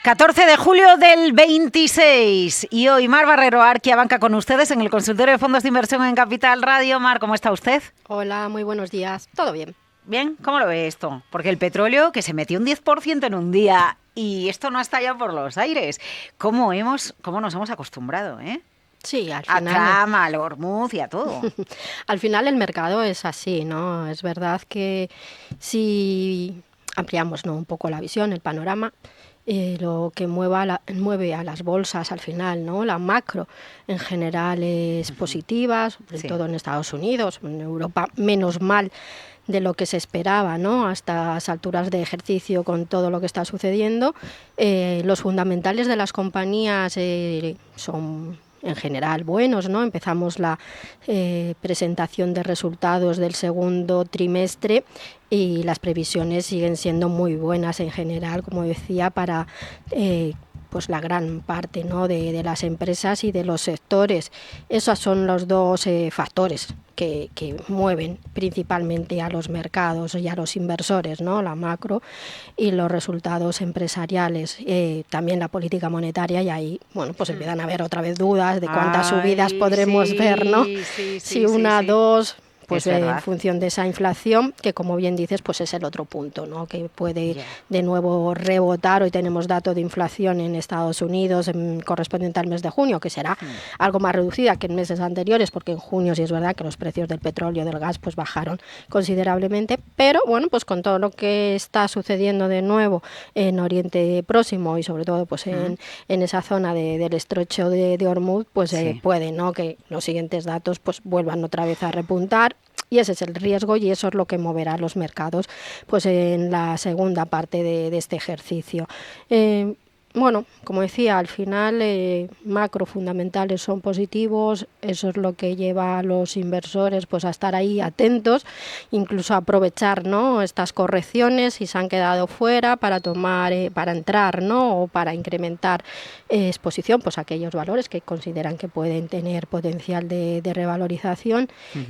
14 de julio del 26 y hoy Mar Barrero, Arquia Banca, con ustedes en el consultorio de fondos de inversión en Capital Radio. Mar, ¿cómo está usted? Hola, muy buenos días. ¿Todo bien? Bien, ¿cómo lo ve esto? Porque el petróleo, que se metió un 10% en un día y esto no ha estallado por los aires. ¿Cómo nos hemos acostumbrado, Sí, al final. A Trump, al Hormuz y a todo. Al final el mercado es así, ¿no? Es verdad que si ampliamos, ¿no?, un poco la visión, el panorama, lo que mueve a las bolsas al final, ¿no? La macro en general es positiva, sobre todo en Estados Unidos, en Europa menos mal de lo que se esperaba, ¿no?, a estas alturas de ejercicio con todo lo que está sucediendo. Los fundamentales de las compañías son en general buenos, ¿no? Empezamos la presentación de resultados del segundo trimestre y las previsiones siguen siendo muy buenas en general, como decía, para pues la gran parte, ¿no?, de las empresas y de los sectores. Esos son los dos factores que mueven principalmente a los mercados y a los inversores, ¿no?, la macro y los resultados empresariales, también la política monetaria, y ahí, bueno, pues empiezan a haber otra vez dudas de cuántas subidas podremos ver, ¿no? Si una, dos, pues en función de esa inflación, que como bien dices, pues es el otro punto, ¿no?, que puede de nuevo rebotar. Hoy tenemos dato de inflación en Estados Unidos correspondiente al mes de junio, que será algo más reducida que en meses anteriores, porque en junio sí es verdad que los precios del petróleo, del gas, pues bajaron considerablemente, pero bueno, pues con todo lo que está sucediendo de nuevo en Oriente Próximo y sobre todo pues en esa zona del estrecho de Hormuz, pues puede, ¿no?, que los siguientes datos pues vuelvan otra vez a repuntar. Y ese es el riesgo y eso es lo que moverá los mercados pues en la segunda parte de este ejercicio. Bueno, como decía, al final macro fundamentales son positivos, eso es lo que lleva a los inversores pues a estar ahí atentos, incluso a aprovechar, ¿no?, estas correcciones si se han quedado fuera para tomar, para entrar, ¿no?, o para incrementar exposición pues a aquellos valores que consideran que pueden tener potencial de revalorización,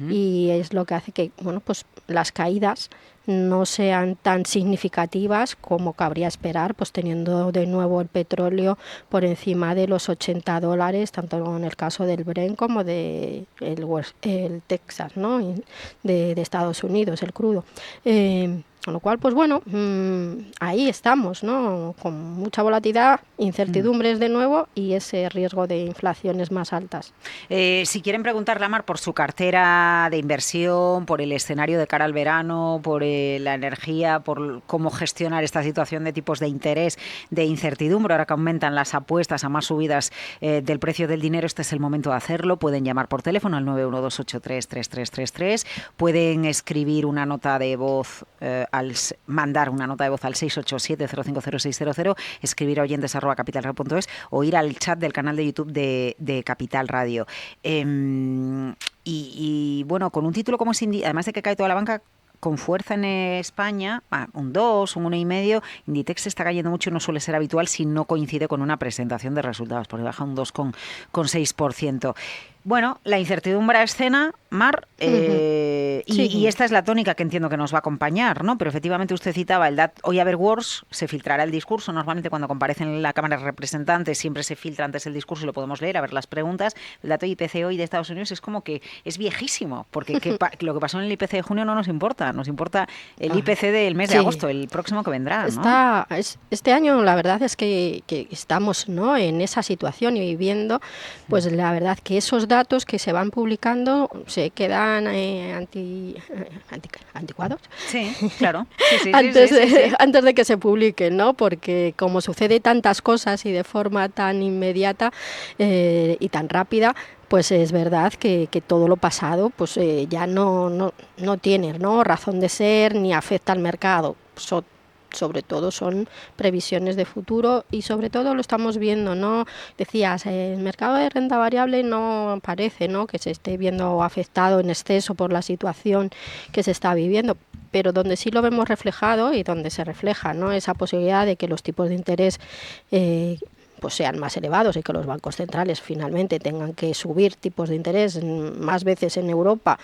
y es lo que hace que, bueno, pues las caídas no sean tan significativas como cabría esperar, pues teniendo de nuevo el petróleo por encima de los $80, tanto en el caso del Brent como de el Texas, ¿no?, de Estados Unidos, el crudo. Con lo cual, pues bueno, ahí estamos, ¿no?, con mucha volatilidad, incertidumbres de nuevo y ese riesgo de inflaciones más altas. Si quieren preguntarle a Mar por su cartera de inversión, por el escenario de cara al verano, por la energía, por cómo gestionar esta situación de tipos de interés, de incertidumbre, ahora que aumentan las apuestas a más subidas del precio del dinero, este es el momento de hacerlo. Pueden llamar por teléfono al 912833333, pueden escribir una nota de voz, mandar una nota de voz al 687-050600, escribir a oyentes@capitalradio.es o ir al chat del canal de YouTube de Capital Radio. Y bueno, con un título como es además de que cae toda la banca con fuerza en España, un 2, un 1,5, Inditex está cayendo mucho, no suele ser habitual si no coincide con una presentación de resultados, porque baja un 2,6%. Bueno, la incertidumbre a escena, Mar, y esta es la tónica que entiendo que nos va a acompañar, ¿no? Pero efectivamente usted citaba el dato, hoy a ver Wars, se filtrará el discurso, normalmente cuando comparecen en la Cámara de Representantes siempre se filtra antes el discurso y lo podemos leer, a ver las preguntas. El dato IPC hoy de Estados Unidos es como que es viejísimo, porque lo que pasó en el IPC de junio no nos importa el IPC del mes de agosto, el próximo que vendrá, ¿no? Este año la verdad es que estamos, ¿no?, en esa situación y viviendo, pues la verdad que esos datos que se van publicando se quedan anticuados. Sí, claro. Antes de que se publiquen, ¿no? Porque como sucede tantas cosas y de forma tan inmediata y tan rápida, pues es verdad que todo lo pasado pues ya no tiene, ¿no?, razón de ser ni afecta al mercado. Sobre todo son previsiones de futuro y sobre todo lo estamos viendo, ¿no? Decías, el mercado de renta variable no parece, ¿no?, que se esté viendo afectado en exceso por la situación que se está viviendo, pero donde sí lo vemos reflejado y donde se refleja, ¿no?, esa posibilidad de que los tipos de interés pues sean más elevados y que los bancos centrales finalmente tengan que subir tipos de interés más veces en Europa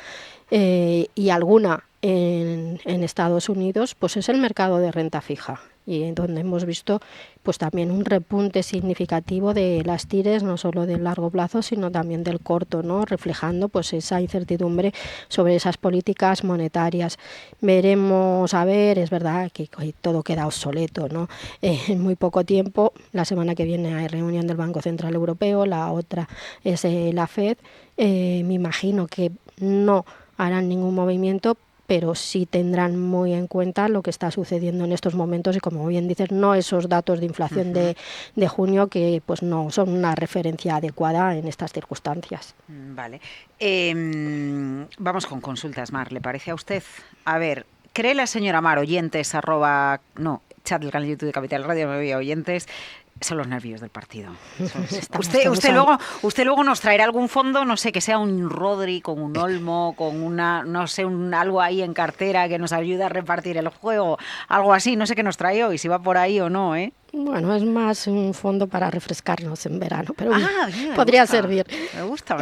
y alguna en Estados Unidos, pues es el mercado de renta fija. y en donde hemos visto pues también un repunte significativo de las TIRES, no solo del largo plazo, sino también del corto, ¿no? Reflejando pues esa incertidumbre sobre esas políticas monetarias. Veremos, a ver, es verdad que todo queda obsoleto, ¿no? En muy poco tiempo, la semana que viene hay reunión del Banco Central Europeo, la otra es la FED. Me imagino que no harán ningún movimiento, pero sí tendrán muy en cuenta lo que está sucediendo en estos momentos y, como bien dices, no esos datos de inflación de junio que pues no son una referencia adecuada en estas circunstancias. Vale. Vamos con consultas, Mar, ¿le parece a usted? A ver, ¿cree la señora Mar, oyentes, chat del canal de YouTube de Capital Radio, me voy a oyentes? Son los nervios del partido. Usted luego nos traerá algún fondo, no sé, que sea un Rodri con un Olmo, con una, no sé, algo ahí en cartera que nos ayude a repartir el juego, algo así, no sé qué nos trae hoy, si va por ahí o no, ¿eh? Bueno, es más un fondo para refrescarnos en verano, pero bien, podría servir. Me gusta.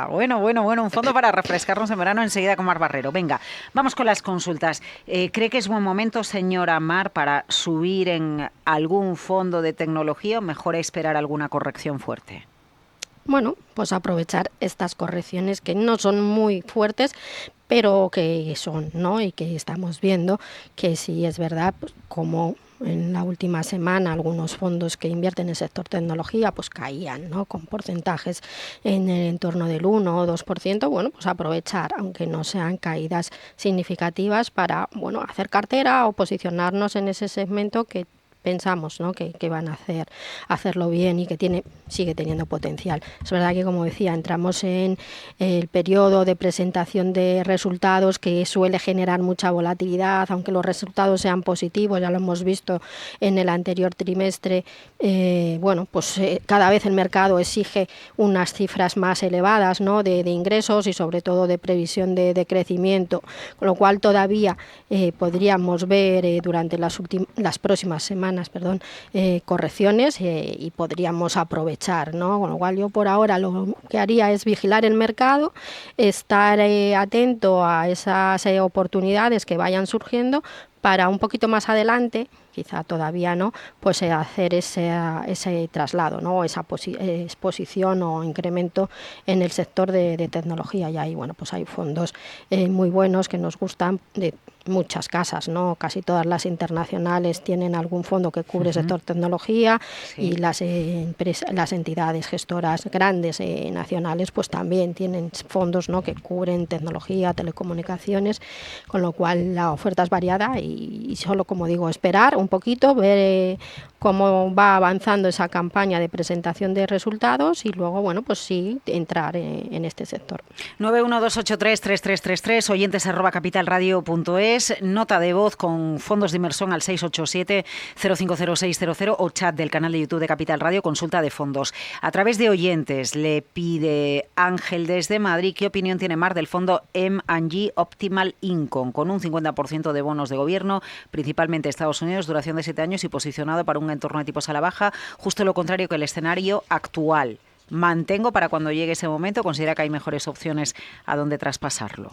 Bueno, un fondo para refrescarnos en verano enseguida con Mar Barrero. Venga, vamos con las consultas. ¿Cree que es buen momento, señora Mar, para subir en algún fondo de tecnología o mejor esperar alguna corrección fuerte? Bueno, pues aprovechar estas correcciones que no son muy fuertes, pero que son, ¿no? Y que estamos viendo que sí es verdad, pues, como en la última semana algunos fondos que invierten en el sector tecnología pues caían, ¿no? Con porcentajes en el entorno del 1 o 2%, bueno, pues aprovechar, aunque no sean caídas significativas, para, bueno, hacer cartera o posicionarnos en ese segmento que pensamos, ¿no? que van a hacerlo bien y que sigue teniendo potencial. Es verdad que, como decía, entramos en el periodo de presentación de resultados que suele generar mucha volatilidad, aunque los resultados sean positivos, ya lo hemos visto en el anterior trimestre. Cada vez el mercado exige unas cifras más elevadas, ¿no? de ingresos y sobre todo de previsión de crecimiento, con lo cual todavía podríamos ver durante las próximas semanas correcciones y podríamos aprovechar, ¿no? Con lo cual yo por ahora lo que haría es vigilar el mercado, estar atento a esas oportunidades que vayan surgiendo para un poquito más adelante, quizá todavía no, pues hacer ese traslado, ¿no? Esa exposición o incremento en el sector de tecnología. Y ahí, bueno, pues hay fondos muy buenos que nos gustan de muchas casas, ¿no? Casi todas las internacionales tienen algún fondo que cubre el sector tecnología, y las entidades gestoras grandes nacionales pues también tienen fondos, ¿no? que cubren tecnología, telecomunicaciones, con lo cual la oferta es variada y solo, como digo, esperar un poquito, ver cómo va avanzando esa campaña de presentación de resultados y luego, bueno, pues sí, entrar en este sector. 912833333, oyentes@capitalradio.es, nota de voz con fondos de inversión al 687-050600 o chat del canal de YouTube de Capital Radio, consulta de fondos. A través de oyentes le pide Ángel desde Madrid, ¿qué opinión tiene Mar del fondo M&G Optimal Income, con un 50% de bonos de gobierno, principalmente Estados Unidos, duración de 7 años y posicionado para un entorno de tipos a la baja, justo lo contrario que el escenario actual? ¿Mantengo para cuando llegue ese momento? ¿Considera que hay mejores opciones a dónde traspasarlo?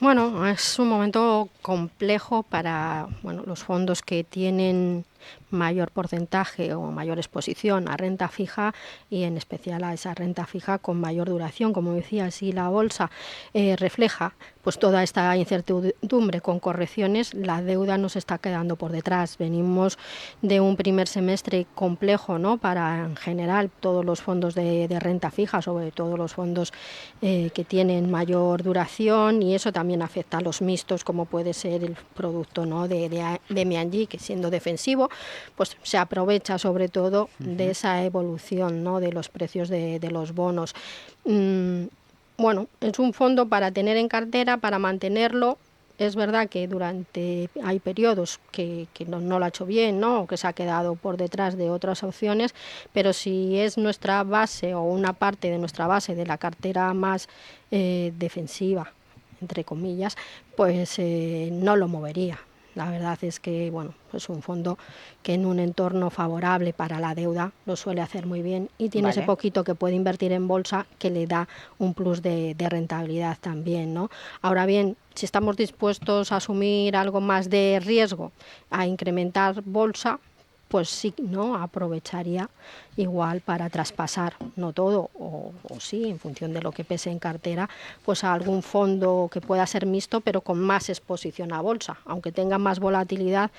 Bueno, es un momento complejo para los fondos que tienen mayor porcentaje o mayor exposición a renta fija, y en especial a esa renta fija con mayor duración. Como decía, si la bolsa refleja pues toda esta incertidumbre con correcciones, la deuda nos está quedando por detrás. Venimos de un primer semestre complejo, ¿no? Para, en general, todos los fondos de renta fija, sobre todo los fondos que tienen mayor duración, y eso también afecta a los mixtos, como puede ser el producto, ¿no? de M&G, que siendo defensivo, pues se aprovecha sobre todo de esa evolución, ¿no? de los precios de los bonos. Bueno, es un fondo para tener en cartera, para mantenerlo. Es verdad que hay periodos que no lo ha hecho bien, ¿no? O que se ha quedado por detrás de otras opciones, pero si es nuestra base o una parte de nuestra base de la cartera más defensiva, entre comillas, pues no lo movería. La verdad es que, bueno, es un fondo que en un entorno favorable para la deuda lo suele hacer muy bien y tiene ese Vale. poquito que puede invertir en bolsa que le da un plus de rentabilidad también, ¿no? Ahora bien, si estamos dispuestos a asumir algo más de riesgo, a incrementar bolsa, pues sí, ¿no? Aprovecharía igual para traspasar, no todo, o sí, en función de lo que pese en cartera, pues a algún fondo que pueda ser mixto, pero con más exposición a bolsa. Aunque tenga más volatilidad,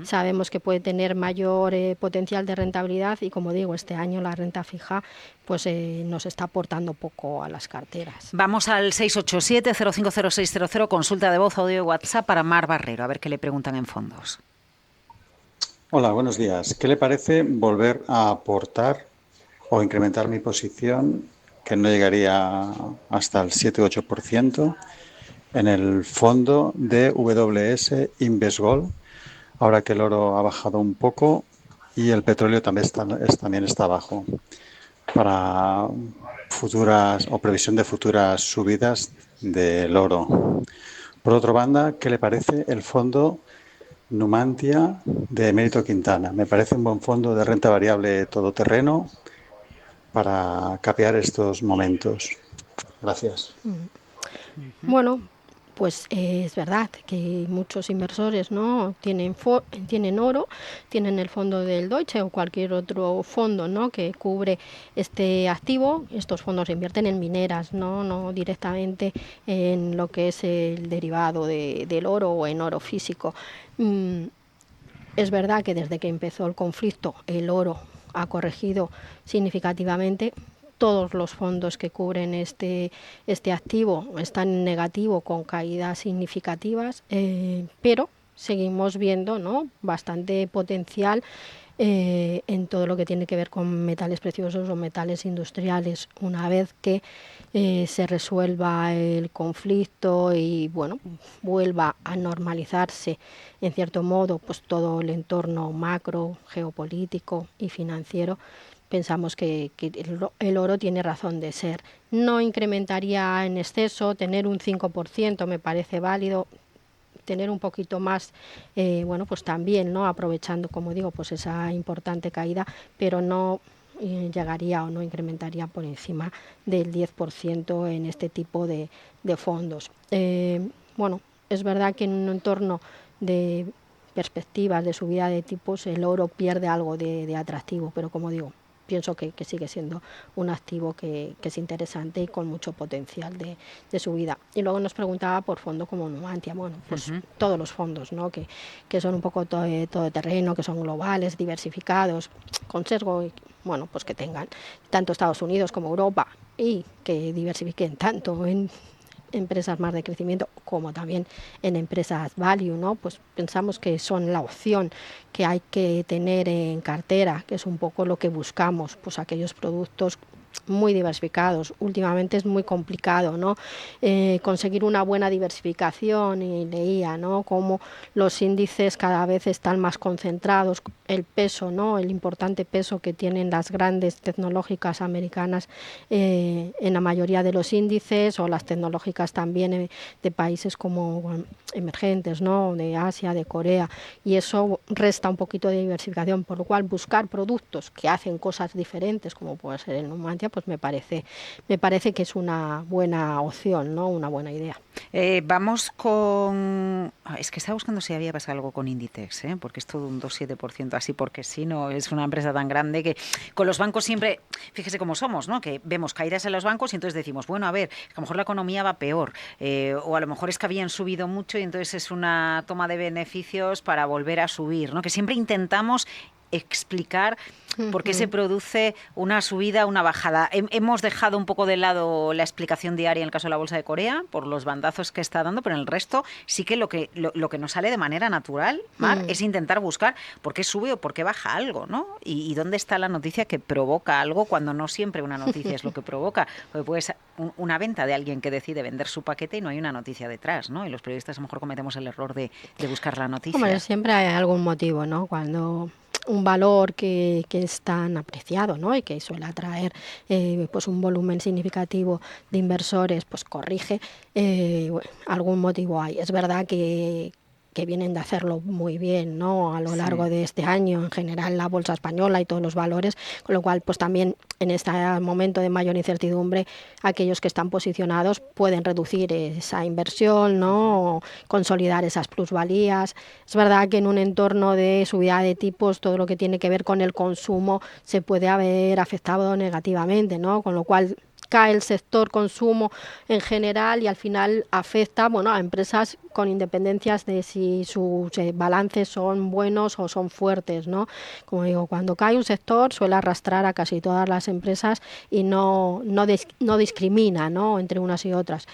sabemos que puede tener mayor potencial de rentabilidad y, como digo, este año la renta fija pues nos está aportando poco a las carteras. Vamos al 687-050600, consulta de voz, audio y WhatsApp para Mar Barrero, a ver qué le preguntan en fondos. Hola, buenos días. ¿Qué le parece volver a aportar o incrementar mi posición, que no llegaría hasta el 7-8%, en el fondo de WS Investgold, ahora que el oro ha bajado un poco y el petróleo también está bajo, para futuras o previsión de futuras subidas del oro? Por otra banda, ¿qué le parece el fondo Numantia de Emérito Quintana? Me parece un buen fondo de renta variable todoterreno para capear estos momentos. Gracias. Bueno, pues es verdad que muchos inversores, ¿no?, tienen oro, tienen el fondo del Deutsche o cualquier otro fondo, ¿no?, que cubre este activo. Estos fondos invierten en mineras, no directamente en lo que es el derivado del oro o en oro físico. Es verdad que desde que empezó el conflicto el oro ha corregido significativamente. Todos los fondos que cubren este activo están en negativo con caídas significativas, pero seguimos viendo, ¿no?, bastante potencial en todo lo que tiene que ver con metales preciosos o metales industriales. Una vez que se resuelva el conflicto y, bueno, vuelva a normalizarse en cierto modo pues todo el entorno macro, geopolítico y financiero, pensamos que el oro tiene razón de ser. No incrementaría en exceso, tener un 5% me parece válido, tener un poquito más, bueno, pues también, ¿no?, aprovechando, como digo, pues esa importante caída, pero no llegaría o no incrementaría por encima del 10% en este tipo de fondos. Bueno, es verdad que en un entorno de perspectivas de subida de tipos el oro pierde algo de atractivo, pero como digo, pienso que sigue siendo un activo que es interesante y con mucho potencial de subida. Y luego nos preguntaba por fondo como Numantia, bueno, pues todos los fondos, ¿no?, que son un poco todo terreno, que son globales, diversificados, con sesgo, bueno, pues que tengan tanto Estados Unidos como Europa y que diversifiquen tanto en empresas más de crecimiento como también en empresas value, ¿no? Pues pensamos que son la opción que hay que tener en cartera, que es un poco lo que buscamos, pues aquellos productos muy diversificados. Últimamente es muy complicado, ¿no?, conseguir una buena diversificación, y leía, ¿no?, cómo los índices cada vez están más concentrados, el peso, ¿no?, el importante peso que tienen las grandes tecnológicas americanas en la mayoría de los índices, o las tecnológicas también de países como, bueno, emergentes, ¿no?, de Asia, de Corea, y eso resta un poquito de diversificación, por lo cual buscar productos que hacen cosas diferentes, como puede ser el Numantia, pues me parece que es una buena opción, ¿no?, una buena idea. Vamos con... Es que estaba buscando si había pasado algo con Inditex, porque es todo un 2,7% así, porque si no, es una empresa tan grande que con los bancos siempre, fíjese cómo somos, ¿no?, que vemos caídas en los bancos y entonces decimos, bueno, a ver, a lo mejor la economía va peor, o a lo mejor es que habían subido mucho y entonces es una toma de beneficios para volver a subir, ¿no?, que siempre intentamos explicar por qué se produce una subida, una bajada. Hemos dejado un poco de lado la explicación diaria en el caso de la bolsa de Corea por los bandazos que está dando, pero en el resto sí que lo que nos sale de manera natural, Mar, es intentar buscar por qué sube o por qué baja algo, ¿no? Y dónde está la noticia que provoca algo, cuando no siempre una noticia es lo que provoca. Porque puede ser una venta de alguien que decide vender su paquete y no hay una noticia detrás, ¿no? Y los periodistas a lo mejor cometemos el error de buscar la noticia. Hombre, siempre hay algún motivo, ¿no? Cuando un valor que es tan apreciado, ¿no?, y que suele atraer pues un volumen significativo de inversores, pues corrige, bueno, algún motivo hay. Es verdad que que vienen de hacerlo muy bien, ¿no? A lo largo Sí. de este año, en general la bolsa española y todos los valores, con lo cual pues también en este momento de mayor incertidumbre aquellos que están posicionados pueden reducir esa inversión, ¿no? O consolidar esas plusvalías. Es verdad que en un entorno de subida de tipos todo lo que tiene que ver con el consumo se puede haber afectado negativamente, ¿no? Con lo cual cae el sector consumo en general y al final afecta, bueno, a empresas con independencias de si sus balances son buenos o son fuertes, ¿no? Como digo, cuando cae un sector suele arrastrar a casi todas las empresas y no discrimina, ¿no? Entre unas y otras.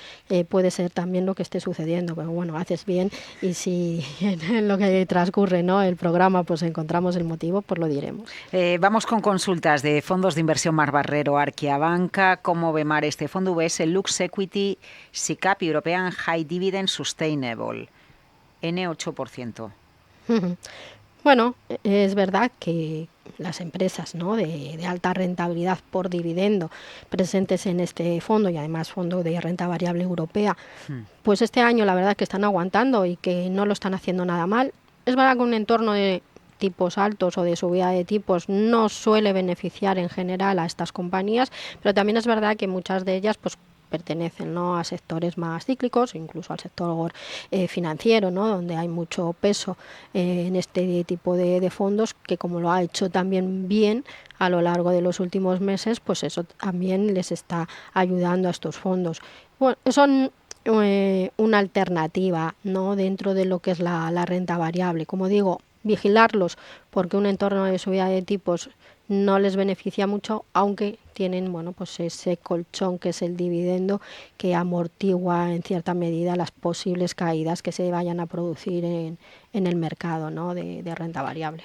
Puede ser también lo que esté sucediendo, pero bueno, haces bien y si en lo que transcurre, ¿no? El programa pues encontramos el motivo, pues lo diremos. Vamos con consultas de fondos de inversión Mar Barrero, Arquiabanca. ¿Cómo ve Mar este fondo? UBS Lux Equity SICAP European High Dividend Sustainable, N8%. Bueno, es verdad que las empresas, ¿no? de alta rentabilidad por dividendo presentes en este fondo y además fondo de renta variable europea, pues este año la verdad que están aguantando y que no lo están haciendo nada mal. Es verdad que un entorno de tipos altos o de subida de tipos no suele beneficiar en general a estas compañías, pero también es verdad que muchas de ellas pues pertenecen, ¿no? A sectores más cíclicos, incluso al sector financiero, ¿no? Donde hay mucho peso en este tipo de fondos, que como lo ha hecho también bien a lo largo de los últimos meses, pues eso también les está ayudando a estos fondos. Bueno, son una alternativa, ¿no? Dentro de lo que es la renta variable. Como digo, vigilarlos porque un entorno de subida de tipos no les beneficia mucho, aunque tienen, bueno, pues ese colchón que es el dividendo que amortigua en cierta medida las posibles caídas que se vayan a producir en el mercado, ¿no? de renta variable.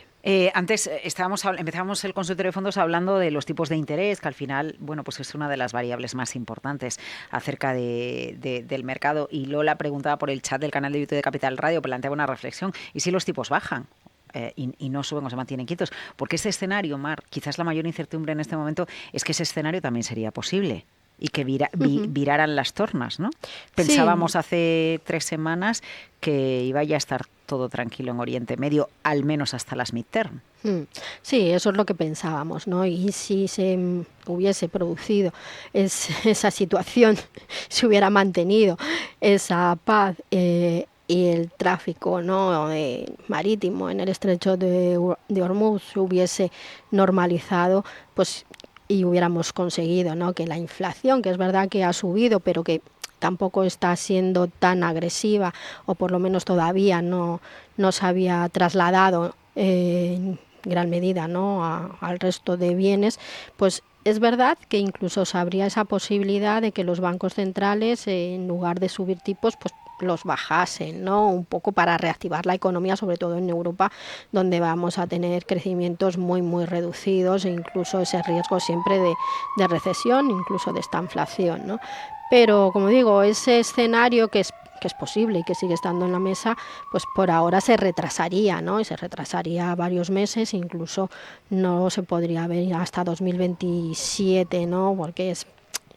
Antes empezábamos el consultorio de fondos hablando de los tipos de interés, que al final, bueno, pues es una de las variables más importantes acerca del mercado. Y Lola preguntaba por el chat del canal de YouTube de Capital Radio, planteaba una reflexión. ¿Y si los tipos bajan? Y no suben o se mantienen quietos? Porque ese escenario, Mar, quizás la mayor incertidumbre en este momento es que ese escenario también sería posible y que viraran las tornas, ¿no? Sí. Pensábamos hace 3 semanas que iba ya a estar todo tranquilo en Oriente Medio, al menos hasta las midterm. Sí, eso es lo que pensábamos, ¿no? Y si se hubiese producido esa situación, se hubiera mantenido esa paz y el tráfico, ¿no? Marítimo en el estrecho de Hormuz se hubiese normalizado, pues y hubiéramos conseguido, ¿no? Que la inflación, que es verdad que ha subido, pero que tampoco está siendo tan agresiva, o por lo menos todavía no se había trasladado en gran medida, ¿no? al resto de bienes, pues es verdad que incluso habría esa posibilidad de que los bancos centrales, en lugar de subir tipos, pues los bajasen, ¿no? Un poco para reactivar la economía, sobre todo en Europa, donde vamos a tener crecimientos muy, muy reducidos e incluso ese riesgo siempre de recesión, incluso de esta inflación, ¿no? Pero, como digo, ese escenario que es posible y que sigue estando en la mesa, pues por ahora se retrasaría, ¿no? Y se retrasaría varios meses, incluso no se podría ver hasta 2027, ¿no? Porque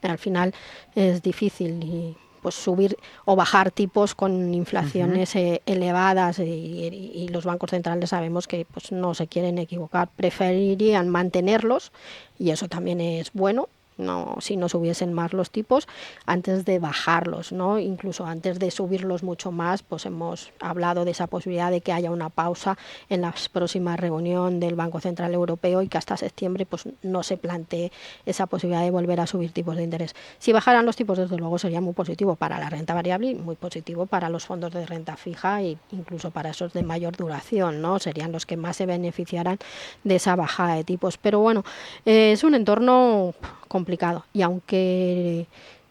al final es difícil y pues subir o bajar tipos con inflaciones elevadas y los bancos centrales sabemos que pues no se quieren equivocar, preferirían mantenerlos y eso también es bueno. No, si no subiesen más los tipos antes de bajarlos, ¿no? Incluso antes de subirlos mucho más, pues hemos hablado de esa posibilidad de que haya una pausa en la próxima reunión del Banco Central Europeo y que hasta septiembre pues no se plantee esa posibilidad de volver a subir tipos de interés. Si bajaran los tipos, desde luego sería muy positivo para la renta variable y muy positivo para los fondos de renta fija e incluso para esos de mayor duración, ¿no? Serían los que más se beneficiaran de esa bajada de tipos. Pero bueno, es un entorno complicado y aunque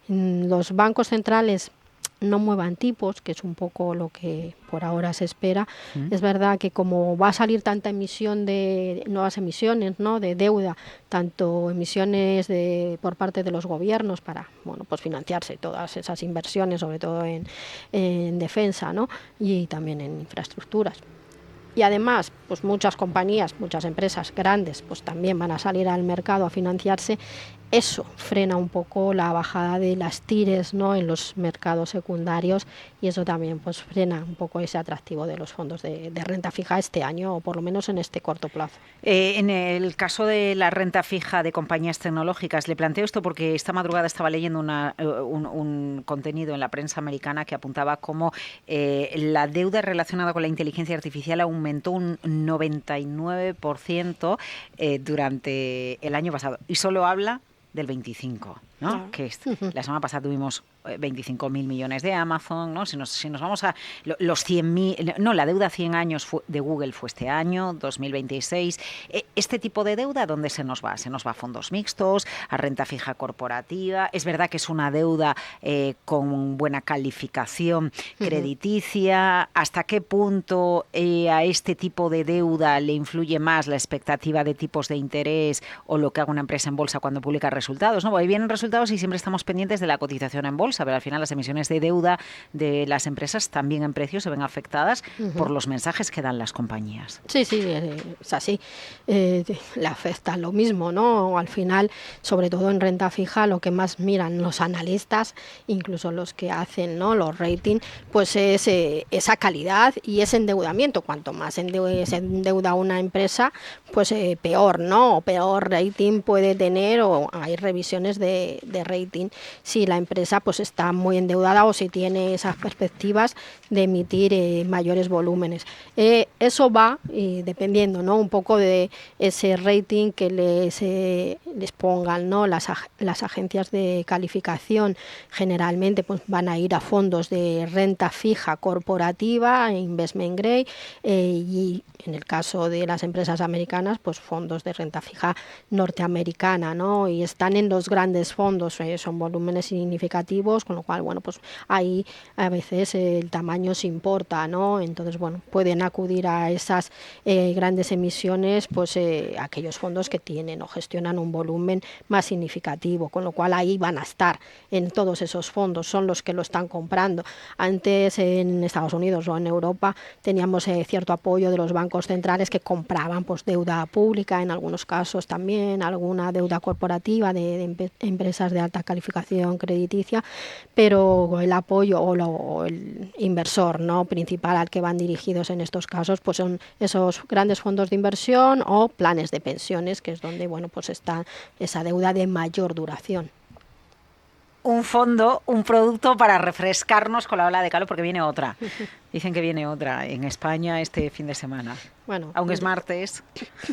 los bancos centrales no muevan tipos, que es un poco lo que por ahora se espera, es verdad que como va a salir tanta emisión de nuevas emisiones, ¿no? De deuda, tanto emisiones por parte de los gobiernos para, bueno, pues financiarse todas esas inversiones, sobre todo en defensa, ¿no? Y también en infraestructuras. Y además, pues muchas compañías, muchas empresas grandes, pues también van a salir al mercado a financiarse. eso frena un poco la bajada de las TIRES, ¿no?, en los mercados secundarios, y eso también pues frena un poco ese atractivo de los fondos de renta fija este año, o por lo menos en este corto plazo. En el caso de la renta fija de compañías tecnológicas, le planteo esto porque esta madrugada estaba leyendo un contenido en la prensa americana que apuntaba cómo la deuda relacionada con la inteligencia artificial aumentó un 99% durante el año pasado, y solo habla del 25, ¿no? Claro. Que la semana pasada tuvimos 25.000 millones de Amazon, ¿no? Si nos vamos a los 100.000, no, la deuda a 100 años de Google fue este año, 2026. Este tipo de deuda, ¿dónde se nos va? Se nos va a fondos mixtos, a renta fija corporativa. Es verdad que es una deuda con buena calificación crediticia. ¿Hasta qué punto a este tipo de deuda le influye más la expectativa de tipos de interés o lo que haga una empresa en bolsa cuando publica resultados, ¿no? Ahí vienen resultados y siempre estamos pendientes de la cotización en bolsa, pero al final las emisiones de deuda de las empresas también en precios se ven afectadas por los mensajes que dan las compañías. Sí, es así. Le afecta lo mismo, ¿no? Al final, sobre todo en renta fija, lo que más miran los analistas, incluso los que hacen, ¿no?, los ratings, pues es esa calidad y ese endeudamiento. Cuanto más se endeuda una empresa, pues peor, ¿no? O peor rating puede tener, o hay revisiones de rating si la empresa pues está muy endeudada o si tiene esas perspectivas de emitir mayores volúmenes. Eso va dependiendo, ¿no?, un poco de ese rating que les pongan, ¿no?, las agencias de calificación. Generalmente pues van a ir a fondos de renta fija corporativa, investment grade, y en el caso de las empresas americanas, pues fondos de renta fija norteamericana, ¿no? Y están en los grandes fondos, son volúmenes significativos, con lo cual, bueno, pues ahí a veces el tamaño se importa, ¿no? Entonces, bueno, pueden acudir a esas grandes emisiones, pues aquellos fondos que tienen o gestionan un volumen más significativo, con lo cual ahí van a estar en todos esos fondos, son los que lo están comprando. Antes en Estados Unidos o en Europa teníamos cierto apoyo de los bancos centrales que compraban pues deuda pública, en algunos casos también alguna deuda corporativa de empresas de alta calificación crediticia, pero el apoyo o el inversor, ¿no?, principal al que van dirigidos en estos casos pues son esos grandes fondos de inversión o planes de pensiones, que es donde, bueno, pues está esa deuda de mayor duración. Un fondo, un producto para refrescarnos con la ola de calor, porque viene otra. Dicen que viene otra en España este fin de semana. Bueno, aunque es martes.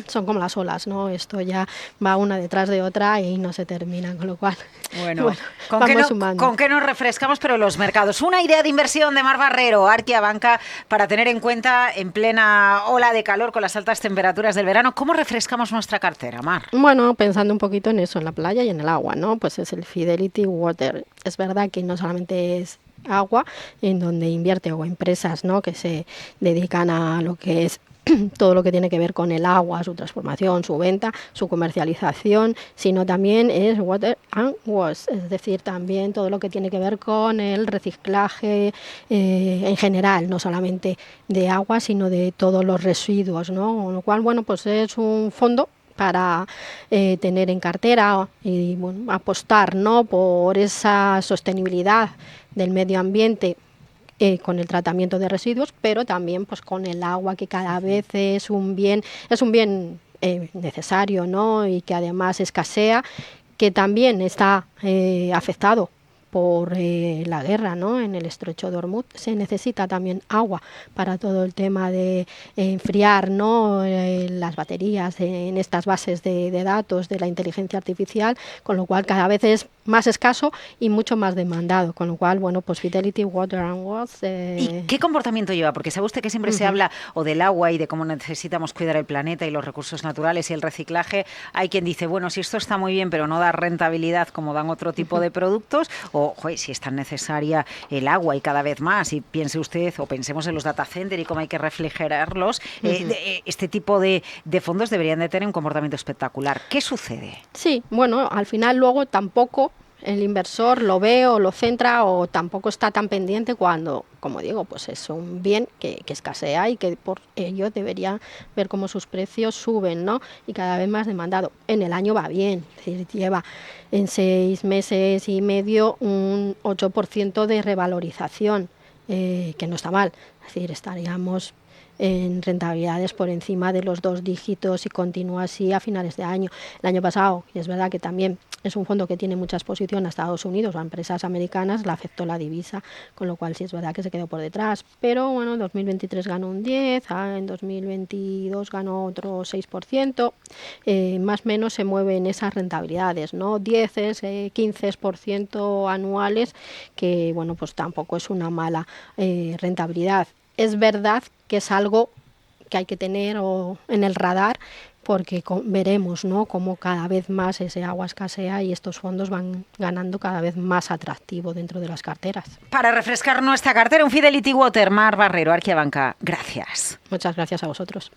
Son como las olas, ¿no? Esto ya va una detrás de otra y no se termina, con lo cual, bueno ¿con qué nos refrescamos? Pero los mercados. Una idea de inversión de Mar Barrero, Arquia Banca, para tener en cuenta en plena ola de calor con las altas temperaturas del verano. ¿Cómo refrescamos nuestra cartera, Mar? Bueno, pensando un poquito en eso, en la playa y en el agua, ¿no? Pues es el Fidelity Water. Es verdad que no solamente es agua, en donde invierte, o empresas, ¿no?, que se dedican a lo que es todo lo que tiene que ver con el agua, su transformación, su venta, su comercialización, sino también es water and wash, es decir, también todo lo que tiene que ver con el reciclaje en general, no solamente de agua, sino de todos los residuos, ¿no? Con lo cual, bueno, pues es un fondo para tener en cartera y, bueno, apostar, ¿no?, por esa sostenibilidad del medio ambiente con el tratamiento de residuos, pero también pues con el agua, que cada vez es un bien necesario, ¿no?, y que además escasea, que también está afectado por la guerra, ¿no?, en el estrecho de Hormuz. Se necesita también agua para todo el tema de enfriar, ¿no?, las baterías en estas bases de datos de la inteligencia artificial, con lo cual cada vez es más escaso y mucho más demandado, con lo cual, bueno, pues Fidelity Water and Wash. ¿Y qué comportamiento lleva? Porque sabe usted que siempre se habla o del agua y de cómo necesitamos cuidar el planeta y los recursos naturales y el reciclaje. Hay quien dice, bueno, si esto está muy bien, pero no da rentabilidad como dan otro tipo de productos, o si es tan necesaria el agua y cada vez más, y piense usted, o pensemos en los data centers y cómo hay que refrigerarlos, este tipo de fondos deberían de tener un comportamiento espectacular. ¿Qué sucede? Sí, bueno, al final luego tampoco el inversor lo ve o lo centra o tampoco está tan pendiente cuando, como digo, pues es un bien que escasea y que por ello debería ver cómo sus precios suben, ¿no? Y cada vez más demandado. En el año va bien, es decir, lleva en 6 meses y medio un 8% de revalorización, que no está mal. Es decir, estaríamos en rentabilidades por encima de los 2 dígitos y continúa así a finales de año. El año pasado, y es verdad que también es un fondo que tiene mucha exposición a Estados Unidos o a empresas americanas, le afectó la divisa, con lo cual sí es verdad que se quedó por detrás. Pero bueno, en 2023 ganó un 10, en 2022 ganó otro 6%, más o menos se mueven esas rentabilidades, ¿no? 10, 15% anuales, que bueno, pues tampoco es una mala rentabilidad. Es verdad que es algo que hay que tener en el radar, porque veremos, ¿no?, cómo cada vez más ese agua escasea y estos fondos van ganando cada vez más atractivo dentro de las carteras. Para refrescar nuestra cartera, un Fidelity Water, Mar Barrero, Arquiabanca. Gracias. Muchas gracias a vosotros.